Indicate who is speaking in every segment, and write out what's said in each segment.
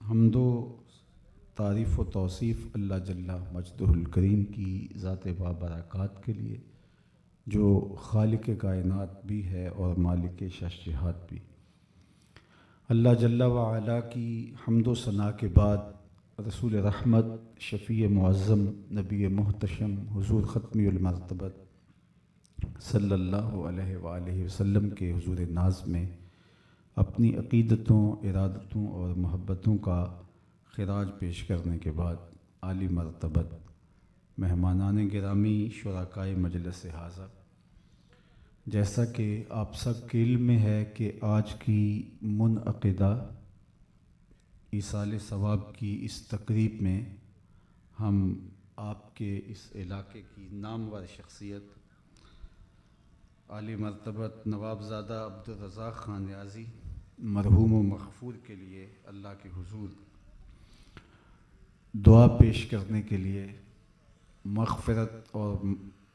Speaker 1: حمد و تعریف و توصیف اللہ جل مجدہ الکریم کی ذات بابرکات کے لیے، جو خالق کائنات بھی ہے اور مالک شش جہات بھی۔ اللہ جل وعلا کی حمد و ثنا کے بعد رسول رحمت، شفیع معظم، نبی محتشم، حضور ختمی المرتبت صلی اللہ علیہ وآلہ وسلم کے حضور ناز میں اپنی عقیدتوں، ارادتوں اور محبتوں کا خراج پیش کرنے کے بعد عالی مرتبت مہمانان گرامی، شرکائے مجلس حاضر، جیسا کہ آپ سب کے علم میں ہے کہ آج کی منعقدہ ایصال ثواب کی اس تقریب میں ہم آپ کے اس علاقے کی نامور شخصیت عالی مرتبت نوابزادہ عبدالرزاق خان نیازی مرحوم و مغفور کے لیے اللہ کے حضور دعا پیش کرنے کے لیے، مغفرت اور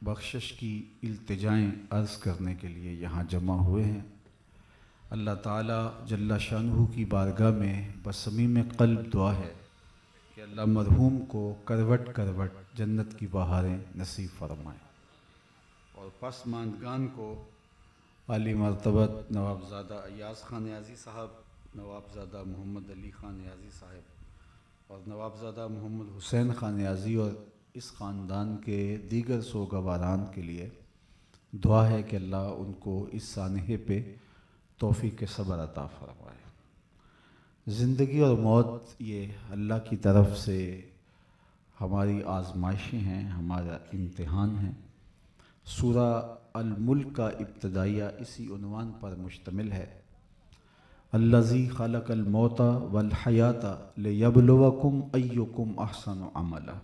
Speaker 1: بخشش کی التجائیں عرض کرنے کے لیے یہاں جمع ہوئے ہیں۔ اللہ تعالیٰ جل شانہ کی بارگاہ میں بصمیم قلب دعا ہے کہ اللہ مرحوم کو کروٹ کروٹ جنت کی بہاریں نصیب فرمائے، اور پسماندگان کو عالی مرتبت نوابزادہ ایاز خان نیازی صاحب، نوابزادہ محمد علی خان نیازی صاحب اور نوابزادہ محمد حسین خان نیازی اور اس خاندان کے دیگر سوگواران کے لیے دعا ہے کہ اللہ ان کو اس سانحے پہ توفیق صبر عطا فرمائے۔ زندگی اور موت یہ اللہ کی طرف سے ہماری آزمائشیں ہیں، ہمارا امتحان ہے۔ سورہ الملک کا ابتدائیہ اسی عنوان پر مشتمل ہے، الذی خلق الموت والحیات لیبلوکم ایکم احسن عملا،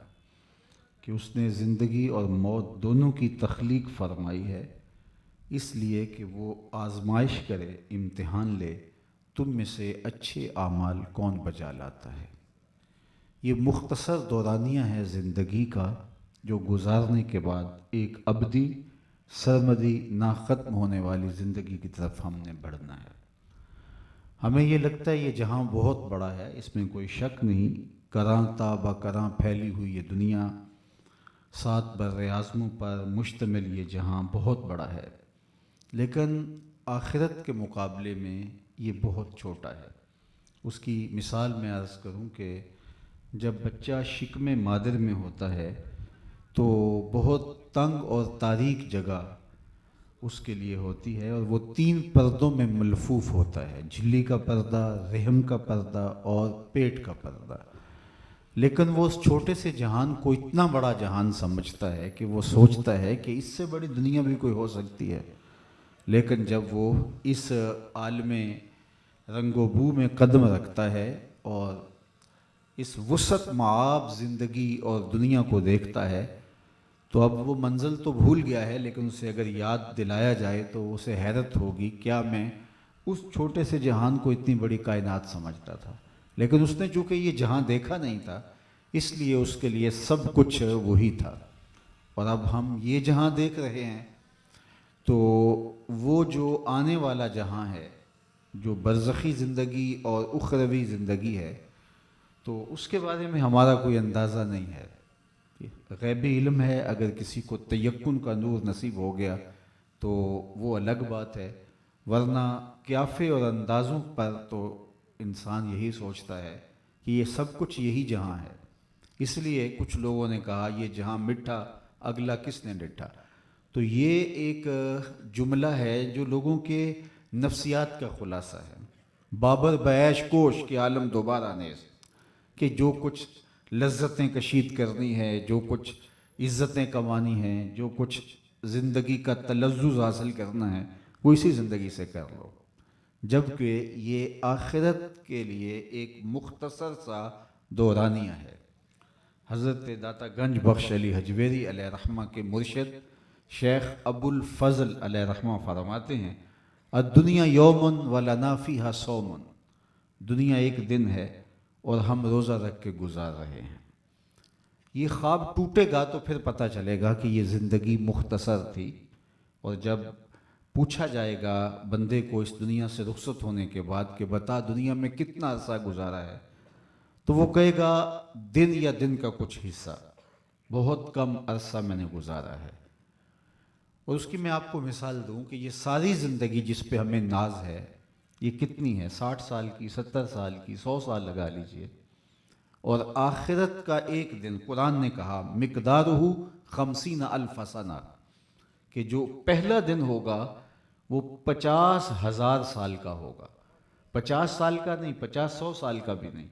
Speaker 1: کہ اس نے زندگی اور موت دونوں کی تخلیق فرمائی ہے اس لیے کہ وہ آزمائش کرے، امتحان لے، تم میں سے اچھے اعمال کون بجا لاتا ہے۔ یہ مختصر دورانیہ ہے زندگی کا، جو گزارنے کے بعد ایک ابدی، سرمدی، نا ختم ہونے والی زندگی کی طرف ہم نے بڑھنا ہے۔ ہمیں یہ لگتا ہے یہ جہاں بہت بڑا ہے، اس میں کوئی شک نہیں، کراں تا با کراں پھیلی ہوئی یہ دنیا، 7 بر اعظموں پر مشتمل یہ جہاں بہت بڑا ہے، لیکن آخرت کے مقابلے میں یہ بہت چھوٹا ہے۔ اس کی مثال میں عرض کروں کہ جب بچہ شکم مادر میں ہوتا ہے تو بہت تنگ اور تاریک جگہ اس کے لیے ہوتی ہے، اور وہ 3 پردوں میں ملفوف ہوتا ہے، جھلی کا پردہ، رحم کا پردہ اور پیٹ کا پردہ۔ لیکن وہ اس چھوٹے سے جہان کو اتنا بڑا جہان سمجھتا ہے کہ وہ سوچتا ہے کہ اس سے بڑی دنیا بھی کوئی ہو سکتی ہے، لیکن جب وہ اس عالم رنگ و بو میں قدم رکھتا ہے اور اس وسعت معاب زندگی اور دنیا کو دیکھتا ہے تو اب وہ منزل تو بھول گیا ہے، لیکن اسے اگر یاد دلایا جائے تو اسے حیرت ہوگی، کیا میں اس چھوٹے سے جہان کو اتنی بڑی کائنات سمجھتا تھا۔ لیکن اس نے چونکہ یہ جہاں دیکھا نہیں تھا، اس لیے اس کے لیے سب کچھ وہی تھا۔ اور اب ہم یہ جہاں دیکھ رہے ہیں تو وہ جو آنے والا جہاں ہے، جو برزخی زندگی اور اخروی زندگی ہے، تو اس کے بارے میں ہمارا کوئی اندازہ نہیں ہے۔ غیبی علم ہے، اگر کسی کو تیقن کا نور نصیب ہو گیا تو وہ الگ بات ہے، ورنہ قیافے اور اندازوں پر تو انسان یہی سوچتا ہے کہ یہ سب کچھ یہی جہاں ہے۔ اس لیے کچھ لوگوں نے کہا یہ جہاں مٹھا اگلا کس نے ڈٹھا، تو یہ ایک جملہ ہے جو لوگوں کے نفسیات کا خلاصہ ہے۔ بابر بیش کوش کے عالم دوبارہ نیز، کہ جو کچھ لذتیں کشید کرنی ہے، جو کچھ عزتیں کمانی ہیں، جو کچھ زندگی کا تلذذ حاصل کرنا ہے، وہ اسی زندگی سے کر لو، جبکہ یہ آخرت کے لیے ایک مختصر سا دورانیہ ہے۔ حضرت داتا گنج بخش علی حجویری علیہ رحمہ کے مرشد شیخ ابو الفضل علیہ رحمہ فرماتے ہیں، الدنیا یومن ولنا فیہا صومن، دنیا ایک دن ہے اور ہم روزہ رکھ کے گزار رہے ہیں۔ یہ خواب ٹوٹے گا تو پھر پتہ چلے گا کہ یہ زندگی مختصر تھی، اور جب پوچھا جائے گا بندے کو اس دنیا سے رخصت ہونے کے بعد کہ بتا دنیا میں کتنا عرصہ گزارا ہے، تو وہ کہے گا دن یا دن کا کچھ حصہ، بہت کم عرصہ میں نے گزارا ہے۔ اور اس کی میں آپ کو مثال دوں کہ یہ ساری زندگی جس پہ ہمیں ناز ہے یہ کتنی ہے، 60 سال کی، 70 سال کی، 100 سال لگا لیجئے۔ اور آخرت کا ایک دن، قرآن نے کہا مقدارہ 50,000 سنہ، کہ جو پہلا دن ہوگا وہ 50,000 سال کا ہوگا۔ 50 سال کا نہیں، 100 سال کا بھی نہیں،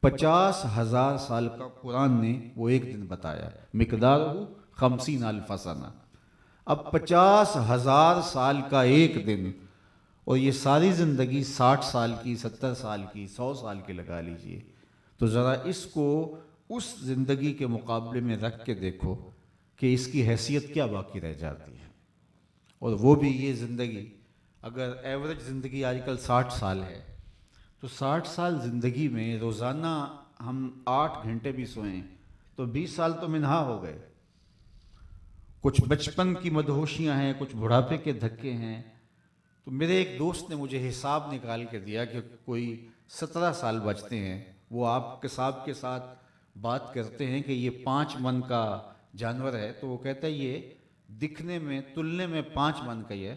Speaker 1: 50,000 سال کا قرآن نے وہ ایک دن بتایا، مقدارہ 50,000 سنہ۔ اب 50,000 سال کا ایک دن، اور یہ ساری زندگی 60 سال کی، 70 سال کی، 100 سال کی لگا لیجئے، تو ذرا اس کو اس زندگی کے مقابلے میں رکھ کے دیکھو کہ اس کی حیثیت کیا باقی رہ جاتی ہے۔ اور وہ بھی یہ زندگی، اگر ایوریج زندگی آج کل 60 سال ہے، تو 60 سال زندگی میں روزانہ ہم 8 گھنٹے بھی سوئیں تو 20 سال تو منہا ہو گئے۔ کچھ بچپن کی مدہوشیاں ہیں، کچھ بڑھاپے کے دھکے ہیں۔ تو میرے ایک دوست نے مجھے حساب نکال کے دیا کہ کوئی 17 سال بچتے ہیں۔ وہ آپ کے صاحب کے ساتھ بات کرتے ہیں کہ یہ 5 من کا جانور ہے، تو وہ کہتا ہے یہ دکھنے میں، تلنے میں 5 من کا ہی ہے،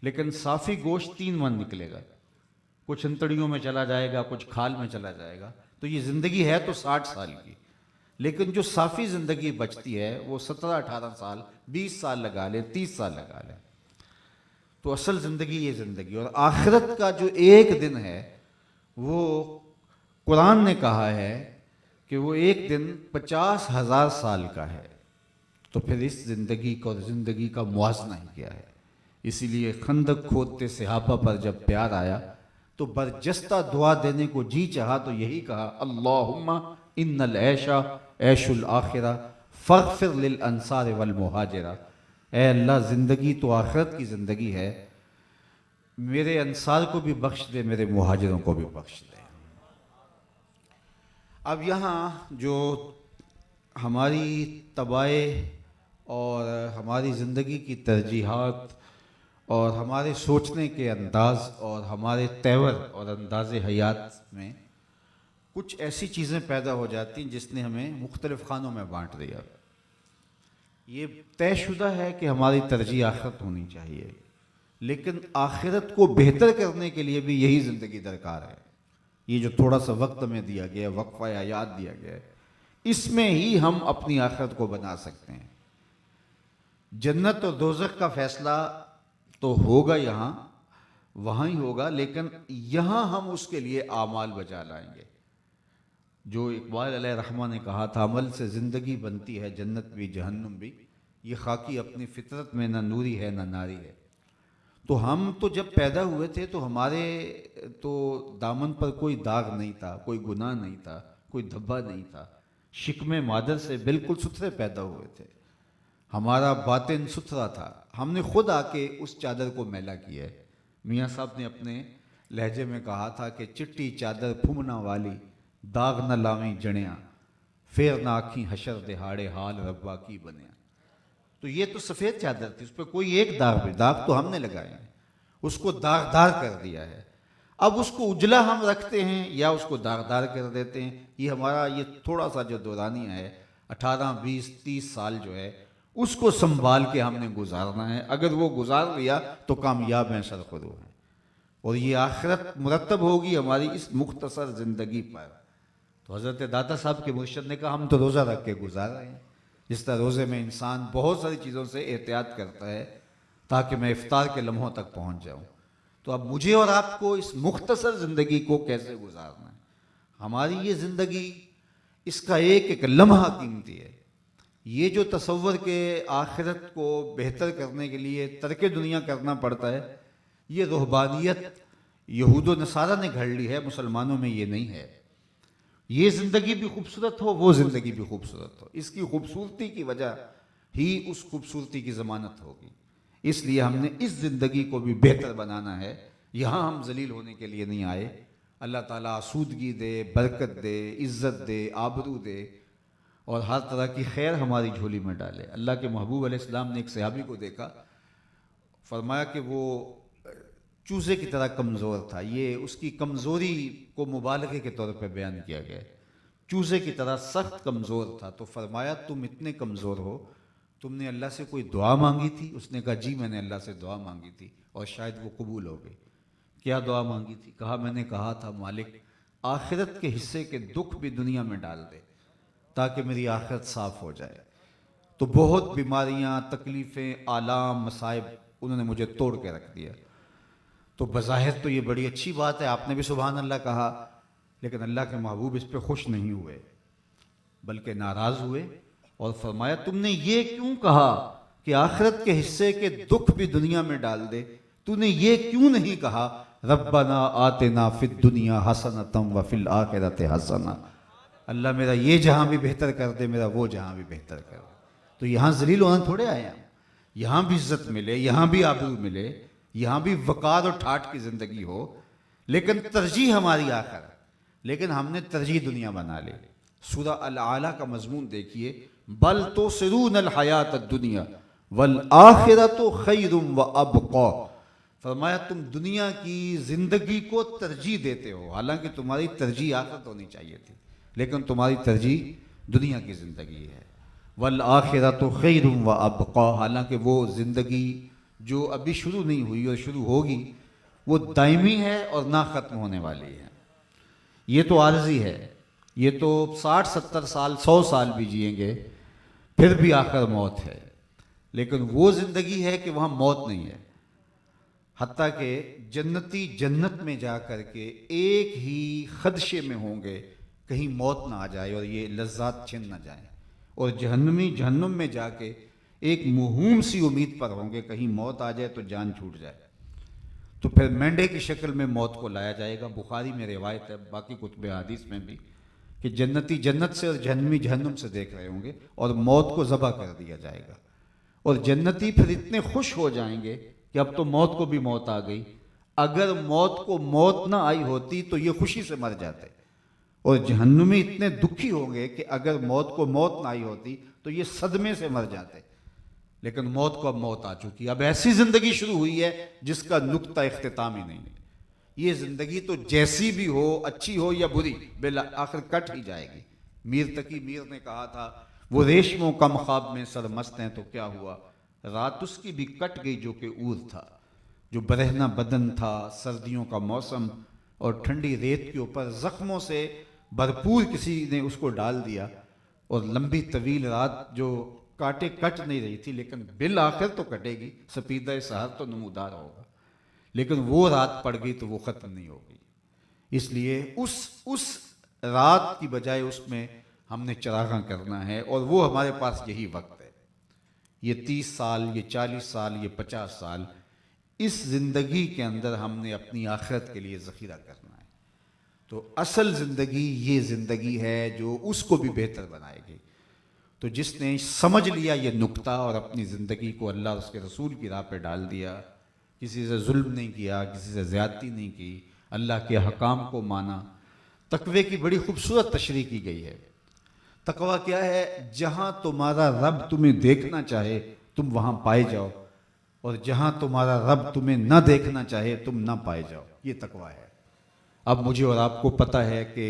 Speaker 1: لیکن صافی گوشت 3 من نکلے گا، کچھ انتڑیوں میں چلا جائے گا، کچھ کھال میں چلا جائے گا۔ تو یہ زندگی ہے تو 60 سال کی، لیکن جو صافی زندگی بچتی ہے وہ 17 18 سال، 20 سال لگا لیں، 30 سال لگا لیں۔ تو اصل زندگی یہ زندگی، اور آخرت کا جو ایک دن ہے وہ قرآن نے کہا ہے کہ وہ ایک دن 50,000 سال کا ہے۔ تو پھر اس زندگی کا اور زندگی کا موازنہ ہی کیا ہے؟ اسی لیے خندق کھودتے صحابہ پر جب پیار آیا تو برجستہ دعا دینے کو جی چاہا تو یہی کہا اللہم ان العیش عیش الآخرہ فاغفر للانصار والمہاجرہ، اے اللہ زندگی تو آخرت کی زندگی ہے، میرے انصار کو بھی بخش دے، میرے مہاجروں کو بھی بخش دے۔ اب یہاں جو ہماری طبائع اور ہماری زندگی کی ترجیحات اور ہمارے سوچنے کے انداز اور ہمارے تیور اور انداز حیات میں کچھ ایسی چیزیں پیدا ہو جاتی ہیں جس نے ہمیں مختلف خانوں میں بانٹ دیا۔ یہ طے شدہ ہے کہ ہماری ترجیح آخرت ہونی چاہیے، لیکن آخرت کو بہتر کرنے کے لیے بھی یہی زندگی درکار ہے۔ یہ جو تھوڑا سا وقت ہمیں دیا گیا ہے، وقفہ حیات دیا گیا ہے، اس میں ہی ہم اپنی آخرت کو بنا سکتے ہیں۔ جنت اور دوزخ کا فیصلہ تو ہوگا یہاں، وہاں ہی ہوگا، لیکن یہاں ہم اس کے لیے اعمال بجا لائیں گے۔ جو اقبال علیہ رحمہ نے کہا تھا عمل سے زندگی بنتی ہے جنت بھی جہنم بھی، یہ خاکی اپنی فطرت میں نہ نوری ہے نہ ناری ہے۔ تو ہم تو جب پیدا ہوئے تھے تو ہمارے تو دامن پر کوئی داغ نہیں تھا، کوئی گناہ نہیں تھا، کوئی دھبا نہیں تھا، شکم مادر سے بالکل ستھرے پیدا ہوئے تھے، ہمارا باطن ستھرا تھا۔ ہم نے خود آ کے اس چادر کو میلا کیا ہے۔ میاں صاحب نے اپنے لہجے میں کہا تھا کہ چٹی چادر پھمنا والی داغ نہ لاویں جڑیاں، پھر نہ آکھیں حشر دہاڑے حال ربا کی بنیا۔ تو یہ تو سفید چادر تھی، اس پہ کوئی ایک داغ تو ہم نے لگائے ہیں، اس کو داغدار کر دیا ہے۔ اب اس کو اجلا ہم رکھتے ہیں یا اس کو داغدار کر دیتے ہیں، یہ ہمارا یہ تھوڑا سا جو دورانیہ ہے 18 20 30 سال جو ہے اس کو سنبھال کے ہم نے گزارنا ہے۔ اگر وہ گزار لیا تو کامیاب ہیں، سرخرو ہیں، اور یہ آخرت مرتب ہوگی ہماری اس مختصر زندگی پر۔ تو حضرت داتا صاحب کے مرشد نے کہا ہم تو روزہ رکھ کے گزار رہے ہیں، جس طرح روزے میں انسان بہت ساری چیزوں سے احتیاط کرتا ہے تاکہ میں افطار کے لمحوں تک پہنچ جاؤں۔ تو اب مجھے اور آپ کو اس مختصر زندگی کو کیسے گزارنا ہے؟ ہماری یہ زندگی، اس کا ایک ایک لمحہ قیمتی ہے۔ یہ جو تصور کہ آخرت کو بہتر کرنے کے لیے ترک دنیا کرنا پڑتا ہے، یہ رہبانیت یہود و نصارہ نے گھڑ لی ہے، مسلمانوں میں یہ نہیں ہے۔ یہ زندگی بھی خوبصورت ہو، وہ زندگی بھی خوبصورت ہو، اس کی خوبصورتی کی وجہ ہی اس خوبصورتی کی ضمانت ہوگی۔ اس لیے ہم نے اس زندگی کو بھی بہتر بنانا ہے۔ یہاں ہم ذلیل ہونے کے لیے نہیں آئے۔ اللہ تعالیٰ آسودگی دے، برکت دے، عزت دے، آبرو دے، اور ہر طرح کی خیر ہماری جھولی میں ڈالے۔ اللہ کے محبوب علیہ السلام نے ایک صحابی کو دیکھا، فرمایا کہ وہ چوزے کی طرح کمزور تھا۔ یہ اس کی کمزوری کو مبالغے کے طور پہ بیان کیا گیا ہے۔ چوزے کی طرح سخت کمزور تھا۔ تو فرمایا تم اتنے کمزور ہو، تم نے اللہ سے کوئی دعا مانگی تھی؟ اس نے کہا جی میں نے اللہ سے دعا مانگی تھی اور شاید وہ قبول ہو گئی۔ کیا دعا مانگی تھی؟ کہا میں نے کہا تھا مالک آخرت کے حصے کے دکھ بھی دنیا میں ڈال دے تاکہ میری آخرت صاف ہو جائے۔ تو بہت بیماریاں، تکلیفیں، آلام، مصائب انہوں نے مجھے توڑ کے رکھ دیا۔ تو بظاہر تو یہ بڑی اچھی بات ہے، آپ نے بھی سبحان اللہ کہا، لیکن اللہ کے محبوب اس پہ خوش نہیں ہوئے بلکہ ناراض ہوئے اور فرمایا تم نے یہ کیوں کہا کہ آخرت کے حصے کے دکھ بھی دنیا میں ڈال دے؟ تو نے یہ کیوں نہیں کہا ربنا آتنا فی الدنیا حسنۃ وفی الآخرۃ حسنۃ، اللہ میرا یہ جہاں بھی بہتر کر دے، میرا وہ جہاں بھی بہتر کر دے۔ تو یہاں ذلیل ہونا تھوڑے آئے ہیں، یہاں بھی عزت ملے، یہاں بھی آبرو ملے، یہاں بھی وقار اور ٹھاٹھ کی زندگی ہو، لیکن ترجیح ہماری آخرت، لیکن ہم نے ترجیح دنیا بنا لی۔ سورہ الاعلیٰ کا مضمون دیکھیے، بل تؤثرون الحیات الدنیا والآخرۃ خیر وابقیٰ، فرمایا تم دنیا کی زندگی کو ترجیح دیتے ہو، حالانکہ تمہاری ترجیح آخرت ہونی چاہیے تھی، لیکن تمہاری ترجیح دنیا کی زندگی ہے۔ والآخرۃ خیر وابقیٰ، حالانکہ وہ زندگی جو ابھی شروع نہیں ہوئی اور شروع ہوگی وہ دائمی ہے اور نہ ختم ہونے والی ہے۔ یہ تو عارضی ہے، یہ تو 60-70 سال 100 سال بھی جئیں گے پھر بھی آخر موت ہے، لیکن وہ زندگی ہے کہ وہاں موت نہیں ہے۔ حتیٰ کہ جنتی جنت میں جا کر کے ایک ہی خدشے میں ہوں گے کہیں موت نہ آ جائے اور یہ لذات چھن نہ جائیں، اور جہنمی جہنم میں جا کے ایک موہوم سی امید پر ہوں گے کہیں موت آ جائے تو جان چھوٹ جائے۔ تو پھر مینڈے کی شکل میں موت کو لایا جائے گا، بخاری میں روایت ہے، باقی کتب حدیث میں بھی، کہ جنتی جنت سے اور جہنمی جہنم سے دیکھ رہے ہوں گے اور موت کو ذبح کر دیا جائے گا، اور جنتی پھر اتنے خوش ہو جائیں گے کہ اب تو موت کو بھی موت آ گئی، اگر موت کو موت نہ آئی ہوتی تو یہ خوشی سے مر جاتے، اور جہنمی اتنے دکھی ہوں گے کہ اگر موت کو موت نہ آئی ہوتی تو یہ صدمے سے مر جاتے، لیکن موت کو اب موت آ چکی، اب ایسی زندگی شروع ہوئی ہے جس کا نقطہ اختتام ہی نہیں ہے۔ یہ زندگی تو جیسی بھی ہو، اچھی ہو یا بری، بالآخر کٹ ہی جائے گی۔ میر تقی میر نے کہا تھا وہ ریشموں کم خواب میں سرمست ہیں تو کیا ہوا، رات اس کی بھی کٹ گئی جو کہ اور تھا، جو برہنہ بدن تھا، سردیوں کا موسم اور ٹھنڈی ریت کے اوپر زخموں سے بھرپور کسی نے اس کو ڈال دیا، اور لمبی طویل رات جو کاٹے کٹ نہیں رہی تھی لیکن بالآخر تو کٹے گی، سپیدہ سحر تو نمودار ہوگا، لیکن وہ رات پڑ گئی تو وہ ختم نہیں ہوگی۔ اس لیے اس رات کی بجائے اس میں ہم نے چراغاں کرنا ہے، اور وہ ہمارے پاس یہی وقت ہے، یہ 30 سال، یہ 40 سال، یہ 50 سال، اس زندگی کے اندر ہم نے اپنی آخرت کے لیے ذخیرہ کرنا ہے۔ تو اصل زندگی یہ زندگی ہے جو اس کو بھی بہتر بنائے گی۔ تو جس نے سمجھ لیا یہ نکتہ اور اپنی زندگی کو اللہ اور اس کے رسول کی راہ پہ ڈال دیا، کسی سے ظلم نہیں کیا، کسی سے زیادتی نہیں کی، اللہ کے حکام کو مانا، تقوی کی بڑی خوبصورت تشریح کی گئی ہے۔ تقوی کیا ہے؟ جہاں تمہارا رب تمہیں دیکھنا چاہے تم وہاں پائے جاؤ، اور جہاں تمہارا رب تمہیں نہ دیکھنا چاہے تم نہ پائے جاؤ، یہ تقوی ہے۔ اب مجھے اور آپ کو پتہ ہے کہ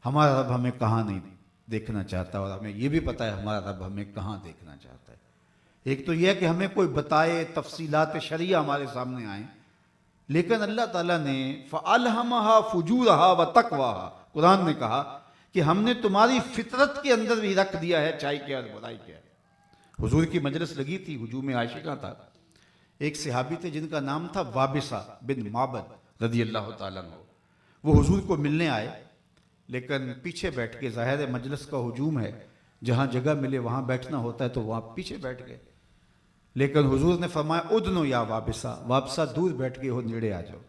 Speaker 1: ہمارا رب ہمیں کہاں نہیں دیکھنا چاہتا، اور ہمیں یہ بھی پتہ ہے ہمارا رب ہمیں کہاں دیکھنا چاہتا ہے۔ ایک تو یہ ہے کہ ہمیں کوئی بتائے، تفصیلات شرعیہ ہمارے سامنے آئیں، لیکن اللہ تعالیٰ نے فَأَلْهَمَهَا فُجُورَهَا وَتَقْوَاهَا، قرآن نے کہا کہ ہم نے تمہاری فطرت کے اندر بھی رکھ دیا ہے اچھائی کیا اور برائی کیا۔ حضور کی مجلس لگی تھی، ہجوم عاشقہ تھا، ایک صحابی تھے جن کا نام تھا وابصہ بن معبد رضی اللہ تعالیٰ عنہ، وہ حضور کو ملنے آئے لیکن پیچھے بیٹھ کے، ظاہر مجلس کا ہجوم ہے، جہاں جگہ ملے وہاں بیٹھنا ہوتا ہے تو وہاں پیچھے بیٹھ گئے، لیکن حضور نے فرمایا ادنو یا وابصہ، وابصہ دور بیٹھ گئے ہو، نیڑے آ جاؤ۔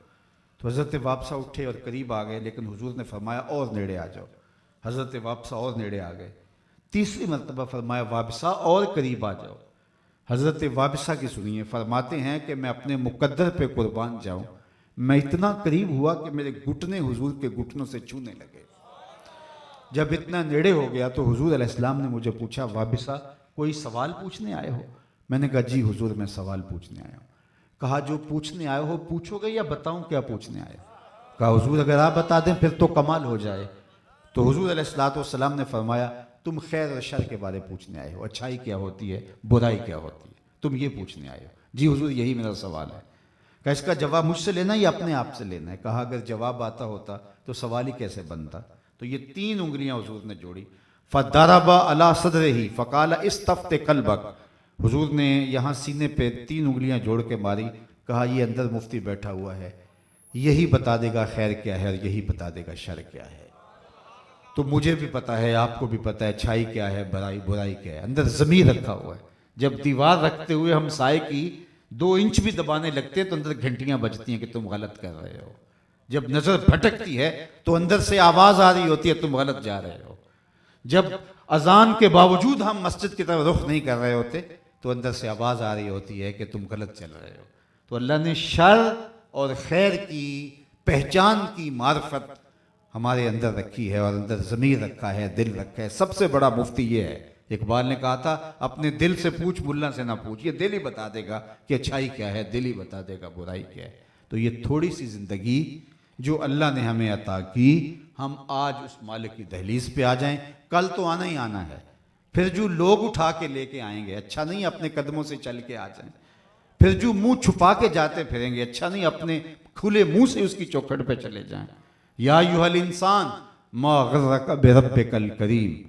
Speaker 1: تو حضرت وابصہ اٹھے اور قریب آ گئے، لیکن حضور نے فرمایا اور نیڑے آ جاؤ۔ حضرت وابصہ اور نیڑے آ گئے، تیسری مرتبہ فرمایا وابصہ اور قریب آ جاؤ۔ حضرت وابصہ کی سنیے، فرماتے ہیں کہ میں اپنے مقدر پہ قربان جاؤں، میں اتنا قریب ہوا کہ میرے گھٹنے حضور کے گھٹنوں سے چھونے لگے۔ جب اتنا نیڑے ہو گیا تو حضور علیہ السلام نے مجھے پوچھا وابصہ کوئی سوال پوچھنے آئے ہو؟ میں نے کہا جی حضور میں سوال پوچھنے آیا ہوں۔ کہا جو پوچھنے آئے ہو پوچھو گے یا بتاؤں کیا پوچھنے آئے؟ کہا حضور اگر آپ بتا دیں پھر تو کمال ہو جائے۔ تو حضور علیہ الصلوۃ والسلام نے فرمایا تم خیر اور شر کے بارے پوچھنے آئے ہو، اچھائی کیا ہوتی ہے، برائی کیا ہوتی ہے، تم یہ پوچھنے آئے ہو؟ جی حضور یہی میرا سوال ہے۔ کہ اس کا جواب مجھ سے لینا یا اپنے آپ سے لینا ہے؟ کہا اگر جواب آتا ہوتا تو سوال ہی کیسے بنتا؟ تو یہ 3 انگلیاں حضور نے جوڑی، فَضَرَبَ عَلَى صَدْرِهِ فَقَالَ اسْتَفْتِ قَلْبَكَ، حضور نے یہاں سینے پہ 3 انگلیاں جوڑ کے ماری، کہا یہ اندر مفتی بیٹھا ہوا ہے، یہی بتا دے گا خیر کیا ہے اور یہی بتا دے گا شر کیا ہے۔ تو مجھے بھی پتا ہے، آپ کو بھی پتا ہے اچھائی کیا ہے، برائی کیا ہے، اندر ضمیر رکھا ہوا ہے۔ جب دیوار رکھتے ہوئے ہم سائے کی 2 انچ بھی دبانے لگتے ہیں تو اندر گھنٹیاں بجتی ہیں کہ تم غلط کر رہے ہو۔ جب نظر بھٹکتی ہے تو اندر سے آواز آ رہی ہوتی ہے تم غلط جا رہے ہو۔ جب اذان کے باوجود ہم مسجد کی طرف رخ نہیں کر رہے ہوتے تو اندر سے آواز آ رہی ہوتی ہے کہ تم غلط چل رہے ہو۔ تو اللہ نے شر اور خیر کی پہچان کی معرفت ہمارے اندر رکھی ہے اور اندر ضمیر رکھا ہے، دل رکھا ہے۔ سب سے بڑا مفتی یہ ہے۔ اقبال نے کہا تھا اپنے دل سے پوچھ، ملا سے نہ پوچھ، یہ دل ہی بتا دے گا کہ اچھائی کیا ہے، دل ہی بتا دے گا برائی کیا ہے۔ تو یہ تھوڑی سی زندگی جو اللہ نے ہمیں عطا کی، ہم آج اس مالک کی دہلیز پہ آ جائیں، کل تو آنا ہی آنا ہے۔ پھر جو لوگ اٹھا کے لے کے آئیں گے، اچھا نہیں اپنے قدموں سے چل کے آ جائیں۔ پھر جو منہ چھپا کے جاتے پھریں گے، اچھا نہیں اپنے کھلے منہ سے اس کی چوکھٹ پہ چلے جائیں۔ یا ایھا الانسان ما غرک بربک الکریم،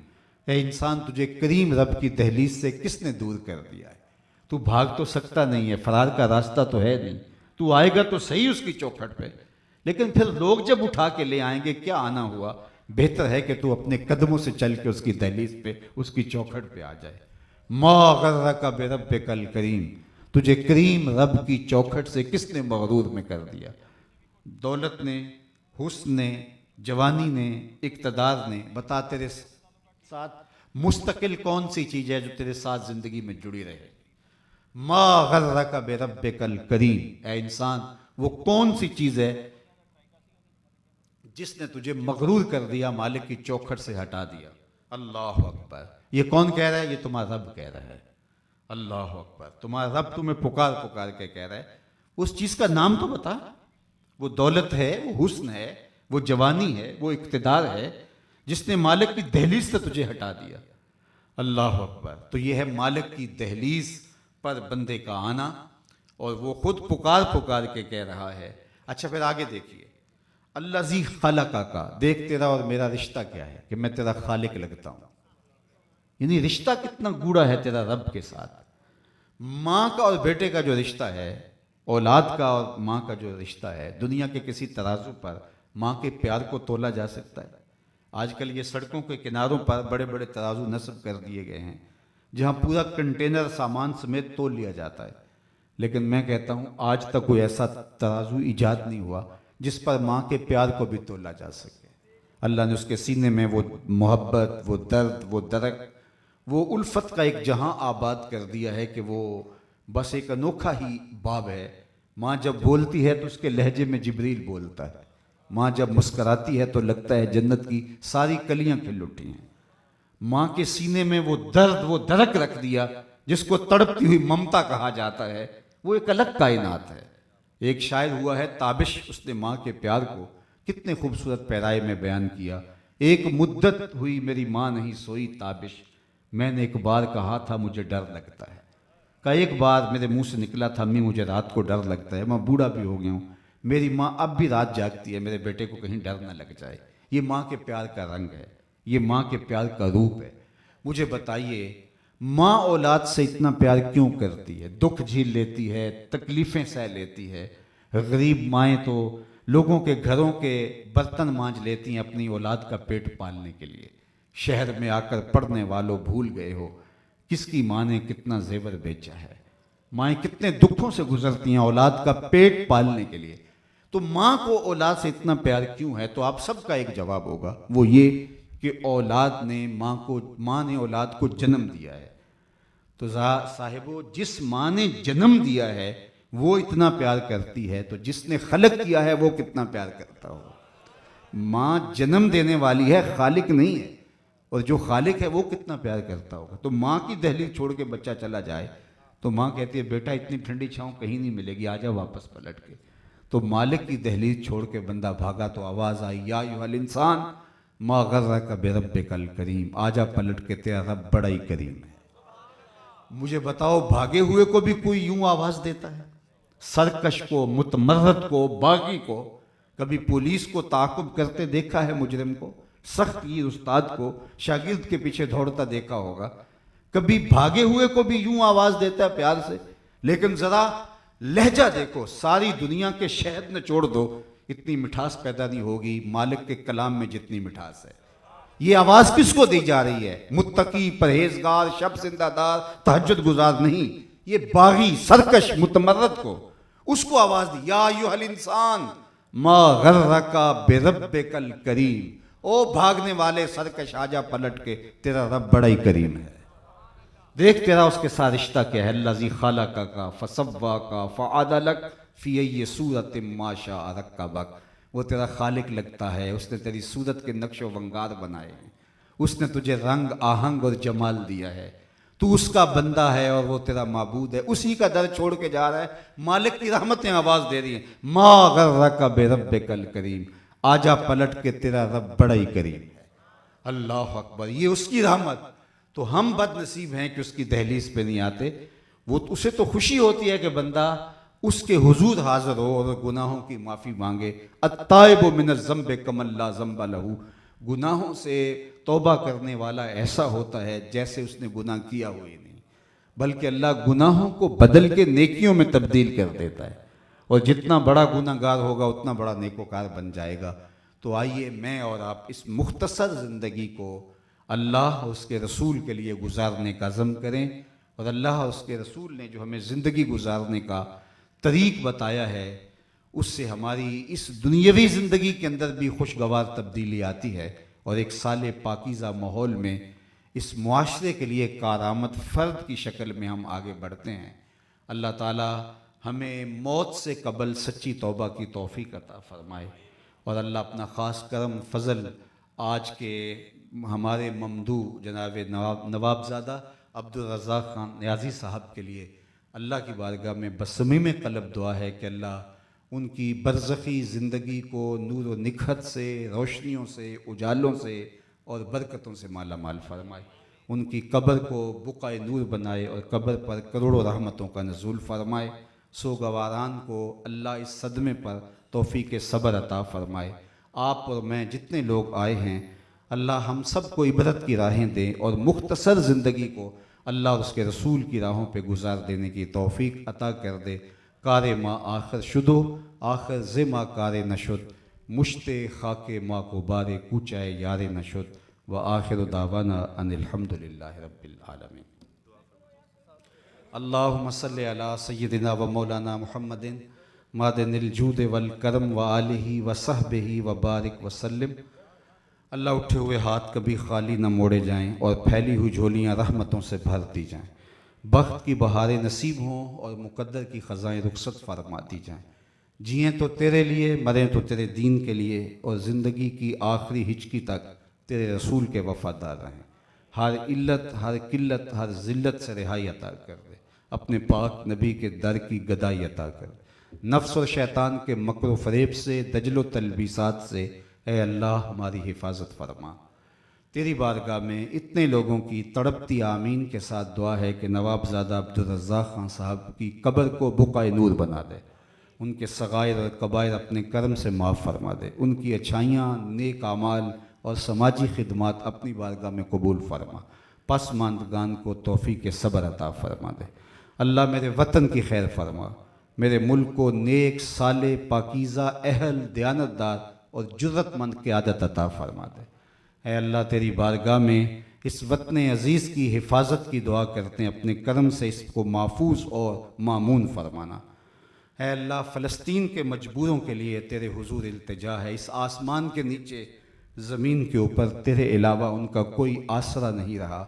Speaker 1: اے انسان تجھے کریم رب کی دہلیز سے کس نے دور کر دیا ہے؟ تو بھاگ تو سکتا نہیں ہے، فرار کا راستہ تو ہے نہیں، تو آئے گا تو صحیح اس کی چوکھٹ پہ، لیکن پھر لوگ جب اٹھا کے لے آئیں گے کیا آنا ہوا؟ بہتر ہے کہ تو اپنے قدموں سے چل کے اس کی دہلیز پہ، اس کی چوکھٹ پہ آ جائے۔ ما غرک بربک الکریم، تجھے کریم رب کی چوکھٹ سے کس نے مغرور میں کر دیا؟ دولت نے، حسن نے، جوانی نے، اقتدار نے، بتا تیرے ساتھ مستقل کون سی چیز ہے جو تیرے ساتھ زندگی میں جڑی رہے؟ ما غرک بربک الکریم، اے انسان وہ کون سی چیز ہے جس نے تجھے مغرور کر دیا، مالک کی چوکھٹ سے ہٹا دیا؟ اللہ اکبر۔ یہ کون کہہ رہا ہے؟ یہ تمہارا رب کہہ رہا ہے۔ اللہ اکبر۔ تمہارا رب تمہیں پکار پکار کے کہہ رہا ہے اس چیز کا نام تو بتا۔ وہ دولت ہے، وہ حسن ہے، وہ جوانی ہے، وہ اقتدار ہے جس نے مالک کی دہلیز سے تجھے ہٹا دیا۔ اللہ اکبر۔ تو یہ ہے مالک کی دہلیز پر بندے کا آنا، اور وہ خود پکار پکار کے کہہ رہا ہے۔ اچھا پھر آگے دیکھیے، الذی خلقک کا، دیکھ تیرا اور میرا رشتہ کیا ہے کہ میں تیرا خالق لگتا ہوں۔ یعنی رشتہ کتنا گوڑا ہے تیرا رب کے ساتھ۔ ماں کا اور بیٹے کا جو رشتہ ہے، اولاد کا اور ماں کا جو رشتہ ہے، دنیا کے کسی ترازو پر ماں کے پیار کو تولا جا سکتا ہے؟ آج کل یہ سڑکوں کے کناروں پر بڑے بڑے ترازو نصب کر دیے گئے ہیں جہاں پورا کنٹینر سامان سمیت تول لیا جاتا ہے، لیکن میں کہتا ہوں آج تک کوئی ایسا ترازو ایجاد نہیں ہوا جس پر ماں کے پیار کو بھی تولا جا سکے۔ اللہ نے اس کے سینے میں وہ محبت، وہ درد، وہ درک، وہ الفت کا ایک جہاں آباد کر دیا ہے کہ وہ بس ایک انوکھا ہی باب ہے۔ ماں جب بولتی ہے تو اس کے لہجے میں جبریل بولتا ہے، ماں جب مسکراتی ہے تو لگتا ہے جنت کی ساری کلیاں کھل اٹھی ہیں۔ ماں کے سینے میں وہ درد، وہ درک رکھ دیا جس کو تڑپتی ہوئی ممتا کہا جاتا ہے، وہ ایک الگ کائنات ہے۔ ایک شاعر ہوا ہے تابش، اس نے ماں کے پیار کو کتنے خوبصورت پیرائے میں بیان کیا۔ ایک مدت ہوئی میری ماں نہیں سوئی تابش، میں نے ایک بار کہا تھا مجھے ڈر لگتا ہے۔ کہ ایک بار میرے منہ سے نکلا تھا امی مجھے رات کو ڈر لگتا ہے، میں بوڑھا بھی ہو گیا ہوں، میری ماں اب بھی رات جاگتی ہے میرے بیٹے کو کہیں ڈر نہ لگ جائے۔ یہ ماں کے پیار کا رنگ ہے، یہ ماں کے پیار کا روپ ہے۔ مجھے بتائیے ماں اولاد سے اتنا پیار کیوں کرتی ہے؟ دکھ جھیل لیتی ہے، تکلیفیں سہ لیتی ہے۔ غریب مائیں تو لوگوں کے گھروں کے برتن مانج لیتی ہیں اپنی اولاد کا پیٹ پالنے کے لیے۔ شہر میں آ کر پڑھنے والوں بھول گئے ہو کس کی ماں نے کتنا زیور بیچا ہے۔ مائیں کتنے دکھوں سے گزرتی ہیں اولاد کا پیٹ پالنے کے لیے۔ تو ماں کو اولاد سے اتنا پیار کیوں ہے؟ تو آپ سب کا ایک جواب ہوگا، وہ یہ کہ اولاد نے ماں نے اولاد کو جنم دیا ہے۔ تو صاحبو جس ماں نے جنم دیا ہے وہ اتنا پیار کرتی ہے تو جس نے خلق کیا ہے وہ کتنا پیار کرتا ہوگا۔ ماں جنم دینے والی ہے، خالق نہیں ہے، اور جو خالق ہے وہ کتنا پیار کرتا ہوگا۔ تو ماں کی دہلیز چھوڑ کے بچہ چلا جائے تو ماں کہتی ہے بیٹا اتنی ٹھنڈی چھاؤں کہیں نہیں ملے گی، آجا واپس پلٹ کے۔ تو مالک کی دہلیز چھوڑ کے بندہ بھاگا تو آواز آئی یا ایھا الانسان ما غرک بربک الکریم، آجا پلٹ کے تیرا رب بڑا ہی کریم ہے۔ مجھے بتاؤ بھاگے ہوئے کو بھی کوئی یوں آواز دیتا ہے؟ سرکش کو، متمرد کو، باغی کو، کبھی پولیس کو تعاقب کرتے دیکھا ہے؟ مجرم کو، سخت گیر استاد کو شاگرد کے پیچھے دوڑتا دیکھا ہوگا؟ کبھی بھاگے ہوئے کو بھی یوں آواز دیتا ہے پیار سے؟ لیکن ذرا لہجہ دیکھو، ساری دنیا کے شہد نے چھوڑ دو، اتنی مٹھاس پیدا نہیں ہوگی مالک کے کلام میں جتنی مٹھاس ہے۔ یہ آواز کس کو دی جا رہی ہے؟ متقی، پرہیزگار، شب زندہ دار، تہجد گزار نہیں، یہ باغی، سرکش، متمرد کو، اس کو آواز دی، یا ایھا الانسان ما غرک بربک الکریم، او بھاگنے والے سرکش آجا پلٹ کے، تیرا رب بڑا ہی کریم ہے۔ دیکھ تیرا اس کے ساتھ رشتہ کیا ہے، الذی خلقک فسواک فعدلک فی ای صورت ما شاء رکبک، وہ تیرا خالق لگتا ہے، اس نے تیری صورت کے نقش و ونگار بنائے ہیں، اس نے تجھے رنگ، آہنگ اور جمال دیا ہے، تو اس کا بندہ ہے اور وہ تیرا معبود ہے، اسی کا در چھوڑ کے جا رہا ہے، مالک کی رحمتیں آواز دے رہی ہیں، ما غرک بربک الکریم، آجا پلٹ کے تیرا رب بڑا ہی کریم ہے۔ اللہ اکبر، یہ اس کی رحمت، تو ہم بد نصیب ہیں کہ اس کی دہلیز پہ نہیں آتے۔ وہ اسے تو خوشی ہوتی ہے کہ بندہ اس کے حضور حاضر ہو اور گناہوں کی معافی مانگے۔ التائب من الذنب کمن لا ذنب لہ، گناہوں سے توبہ کرنے والا ایسا ہوتا ہے جیسے اس نے گناہ کیا ہوئے نہیں، بلکہ اللہ گناہوں کو بدل کے نیکیوں میں تبدیل کر دیتا ہے، اور جتنا بڑا گناہ گار ہوگا اتنا بڑا نیکوکار بن جائے گا۔ تو آئیے میں اور آپ اس مختصر زندگی کو اللہ اور اس کے رسول کے لیے گزارنے کا عزم کریں، اور اللہ اور اس کے رسول نے جو ہمیں زندگی گزارنے کا طریق بتایا ہے، اس سے ہماری اس دنیاوی زندگی کے اندر بھی خوشگوار تبدیلی آتی ہے، اور ایک صالح پاکیزہ ماحول میں اس معاشرے کے لیے کارآمد فرد کی شکل میں ہم آگے بڑھتے ہیں۔ اللہ تعالی ہمیں موت سے قبل سچی توبہ کی توفیق عطا فرمائے، اور اللہ اپنا خاص کرم فضل آج کے ہمارے ممدوح جناب نواب زادہ عبدالرزاق خان نیازی صاحب کے لیے اللہ کی بارگاہ میں بصمیم قلب دعا ہے کہ اللہ ان کی برزخی زندگی کو نور و نکھت سے، روشنیوں سے، اجالوں سے اور برکتوں سے مالا مال فرمائے، ان کی قبر کو بقعہ نور بنائے اور قبر پر کروڑوں رحمتوں کا نزول فرمائے۔ سوگواران کو اللہ اس صدمے پر توفیق صبر عطا فرمائے۔ آپ اور میں جتنے لوگ آئے ہیں، اللہ ہم سب کو عبرت کی راہیں دیں، اور مختصر زندگی کو اللہ اور اس کے رسول کی راہوں پہ گزار دینے کی توفیق عطا کر دے۔ کار ما آخر شدو، آخر ز ما کار نشد، مشت خاک ما کو بارے کوچائے یار نشد، و آخر دعوانا ان الحمدللہ رب العالمین۔ اللہم صلی علی سیدنا و مولانا محمد معدن الجود والکرم و آلہ و صحبہ و بارک وسلم۔ اللہ اٹھے ہوئے ہاتھ کبھی خالی نہ موڑے جائیں، اور پھیلی ہوئی جھولیاں رحمتوں سے بھرتی جائیں، بخت کی بہاریں نصیب ہوں اور مقدر کی خزائیں رخصت فرماتی جائیں، جئیں تو تیرے لیے، مریں تو تیرے دین کے لیے، اور زندگی کی آخری ہچکی تک تیرے رسول کے وفادار رہیں۔ ہر علت، ہر قلت، ہر ذلت سے رہائی عطا کر دے، اپنے پاک نبی کے در کی گدائی عطا کر دے، نفس اور شیطان کے مکر و فریب سے، دجل و تلبیسات سے اے اللہ ہماری حفاظت فرما۔ تیری بارگاہ میں اتنے لوگوں کی تڑپتی آمین کے ساتھ دعا ہے کہ نواب زادہ عبدالرزاق خان صاحب کی قبر کو بقعہ نور بنا دے، ان کے صغائر اور کبائر اپنے کرم سے معاف فرما دے، ان کی اچھائیاں، نیک اعمال اور سماجی خدمات اپنی بارگاہ میں قبول فرما، پسماندگان کو توفیق صبر عطا فرما دے۔ اللہ میرے وطن کی خیر فرما، میرے ملک کو نیک، صالح، پاکیزہ، اہل، دیانتدار اور جرت مند قیادت عطا فرما دے۔ اے اللہ تیری بارگاہ میں اس وطن عزیز کی حفاظت کی دعا کرتے ہیں، اپنے کرم سے اس کو محفوظ اور مامون فرمانا۔ اے اللہ فلسطین کے مجبوروں کے لیے تیرے حضور التجا ہے، اس آسمان کے نیچے، زمین کے اوپر تیرے علاوہ ان کا کوئی آسرا نہیں رہا۔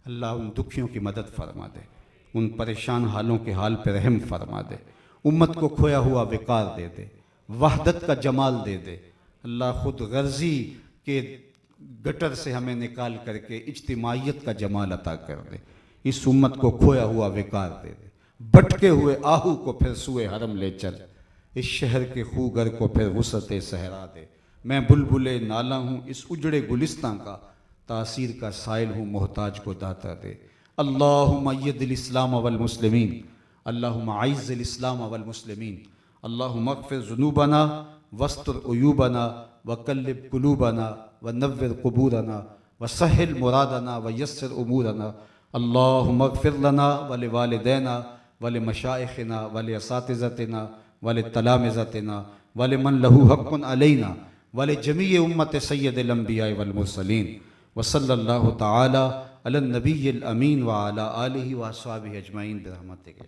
Speaker 1: اللہ ان دکھیوں کی مدد فرما دے، ان پریشان حالوں کے حال پہ رحم فرما دے، امت کو کھویا ہوا وقار دے دے، وحدت کا جمال دے دے۔ اللہ خود غرضی کے گٹر سے ہمیں نکال کر کے اجتماعیت کا جمال عطا کر دے، اس امت کو کھویا ہوا وقار دے دے، بھٹکے ہوئے آہو کو پھر سوئے حرم لے چل، اس شہر کے خوگر کو پھر وسعت صحرا دے، میں بلبل نالہ ہوں اس اجڑے گلستاں کا، تاثیر کا سائل ہوں محتاج کو داتا دے۔ اللہم اید الاسلام والمسلمین، اللہم اعز الاسلام والمسلمین، اللہم اغفر ذنوبنا واستر عیوبنا وقلب قلوبنا ونور قبورنا وسہل مرادنا ویسر امورنا، اللہم اغفر لنا ولوالدینا ولمشائخنا ولاساتذتنا ولتلامذتنا ولمن لہ حق علینا ولجمیع امت سید الانبیاء والمرسلین، وصلی اللہ تعالی علی النبی الامین وعلی آلہ واصحابہ اجمعین برحمتک۔